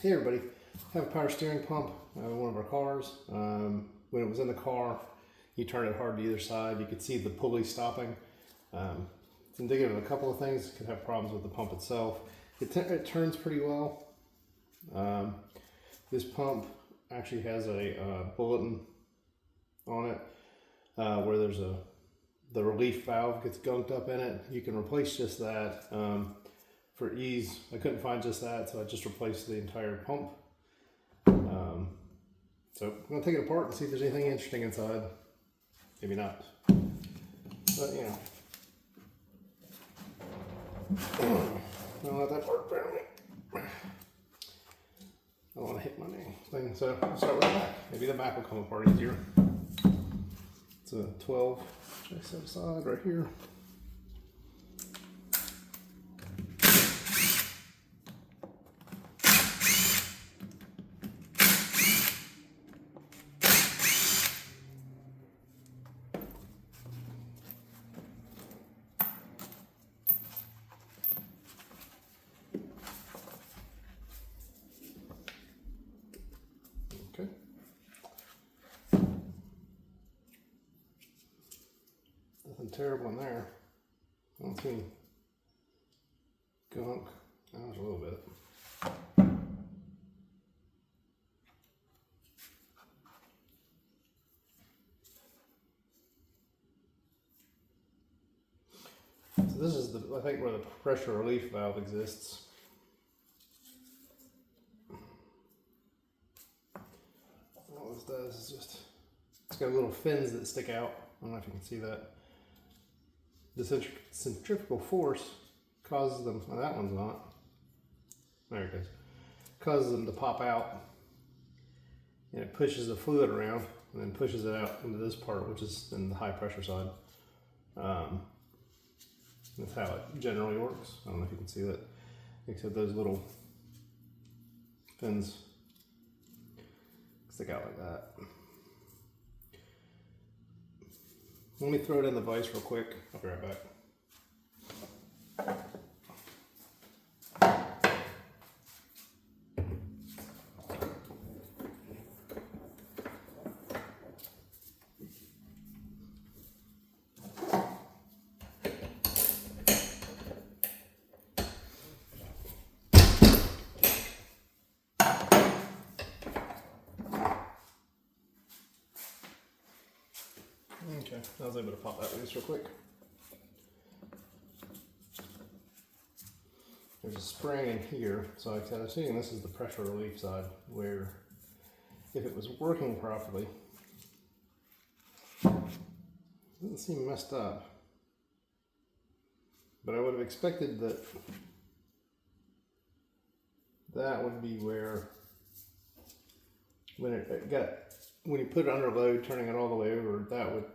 Hey everybody, I have a power steering pump in one of our cars. When it was in the car, you turn it hard to either side, you could see the pulley stopping. It's indicative of a couple of things. It could have problems with the pump itself. It turns pretty well. This pump actually has a bulletin on it where there's the relief valve gets gunked up in it. You can replace just that. For ease, I couldn't find just that, so I just replaced the entire pump. So I'm gonna take it apart and see if there's anything interesting inside. Maybe not, but you know. Don't let that part burn me. I don't want to hit my thing, so I'll start with the back. Maybe the back will come apart easier. It's a 12, which I set aside right here. Okay. Nothing terrible in there. I don't see any gunk. Oh, there's a little bit. So this is I think where the pressure relief valve exists. All this does is just, it's got little fins that stick out. I don't know if you can see that. The centrifugal force causes them, well, that one's not. There it goes. Causes them to pop out, and it pushes the fluid around and then pushes it out into this part, which is in the high pressure side. That's how it generally works. I don't know if you can see that, except those little fins stick out like that. Let me throw it in the vise real quick. I'll be right back. Okay, I was able to pop that loose real quick. There's a spring in here, so like I said, I'm assuming this is the pressure relief side, where if it was working properly, it doesn't seem messed up. But I would have expected that that would be where, when you put it under load, turning it all the way over, that would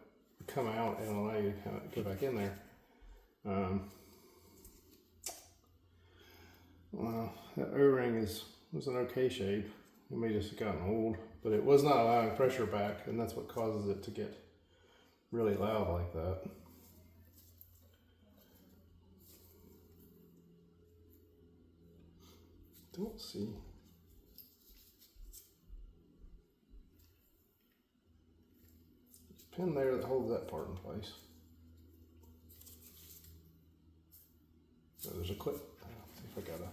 come out and allow you to kind of go back in there. Well, that O-ring was an okay shape. It may just have gotten old, but it was not allowing pressure back, and that's what causes it to get really loud like that. Don't see. Pin there that holds that part in place. So there's a clip. Let's see if I got a.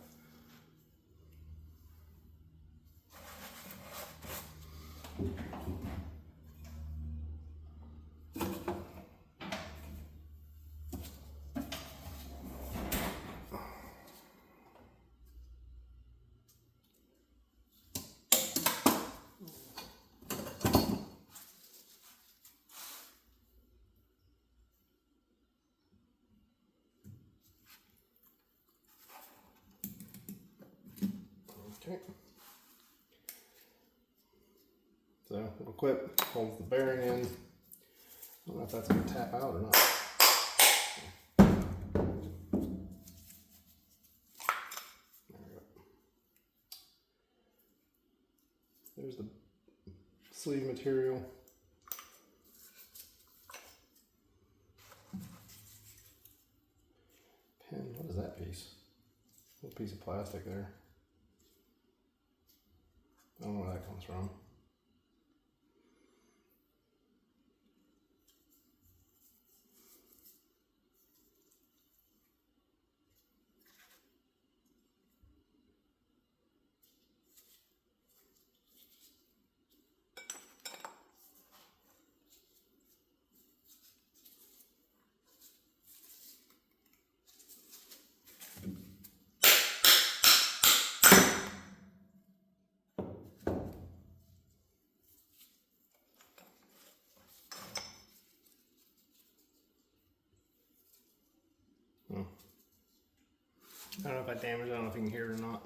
Okay. So little clip holds the bearing in. I don't know if that's going to tap out or not. There we go. There's the sleeve material. Pin, what is that piece? Little piece of plastic there. don't know where that comes from. I don't know if I damaged it, I don't know if you can hear it or not.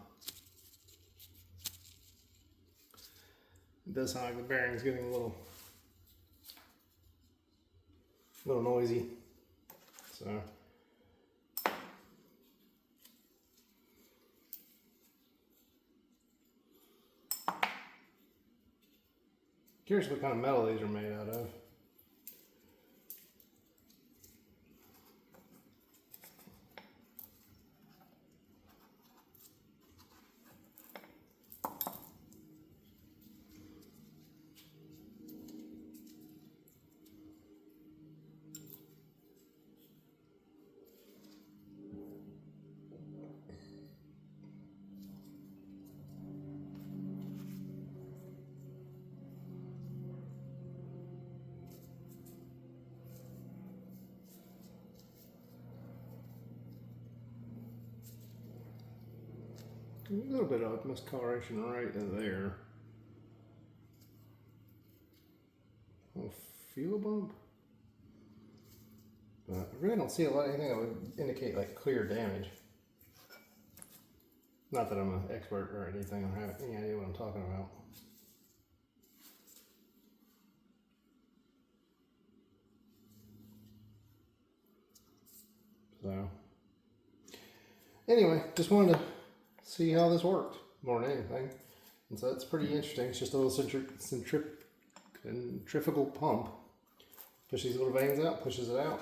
It does sound like the bearing's getting a little noisy. So curious what kind of metal these are made out of. A little bit of miscoloration right there. A little fuel bump. But I really don't see anything that would indicate like clear damage. Not that I'm an expert or anything, or have any idea what I'm talking about. So, anyway, just wanted to see how this worked more than anything. And so it's pretty interesting. It's just a little centrifugal pump. Push these little veins out, pushes it out,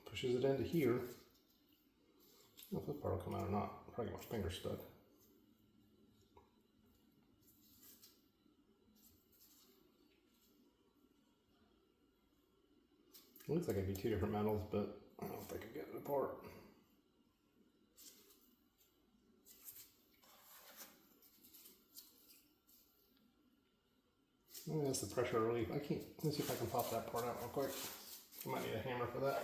pushes it into here. I don't know if this part will come out or not. Probably got my finger stuck. It looks like it'd be two different metals, but I don't think I can get it apart. Maybe that's the pressure relief. I can't. Let's see if I can pop that part out real quick. I might need a hammer for that.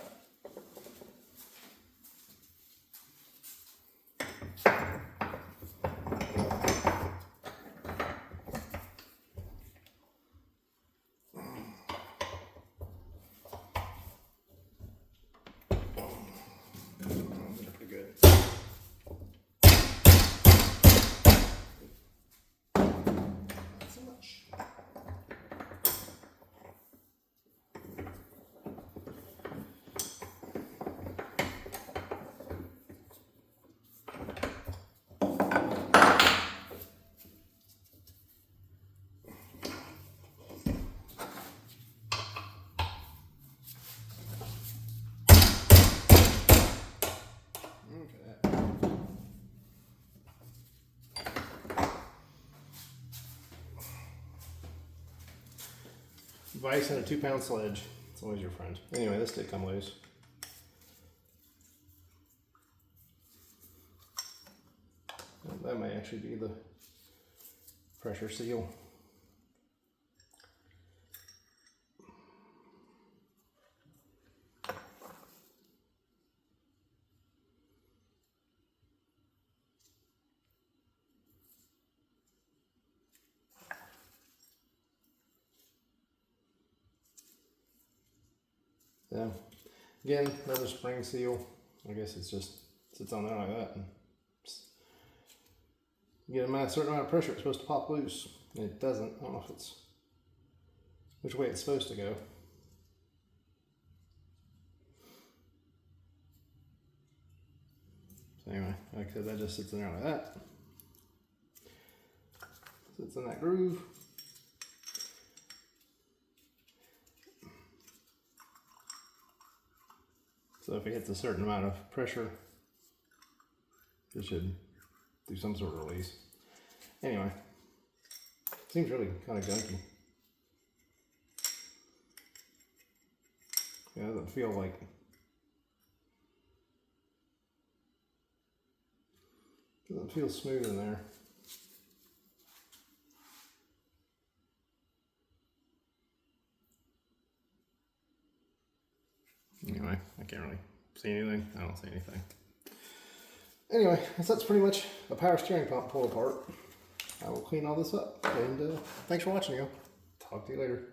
They're pretty good. Not so much. Vice and a 2-pound sledge. It's always your friend. Anyway, this did come loose. That may actually be the pressure seal. Yeah. Again, another spring seal. I guess it's just sits on there like that. And you get a certain amount of pressure, it's supposed to pop loose. And it doesn't. I don't know if it's which way it's supposed to go. So anyway, like I said, that just sits in there like that. Sits in that groove. So if it hits a certain amount of pressure, it should do some sort of release. Anyway, Seems really kind of gunky. Yeah, it doesn't feel like. Doesn't feel smooth in there. Anyway, I can't really see anything. I don't see anything. Anyway, that's pretty much a power steering pump pull apart. I will clean all this up, and thanks for watching, y'all. Talk to you later.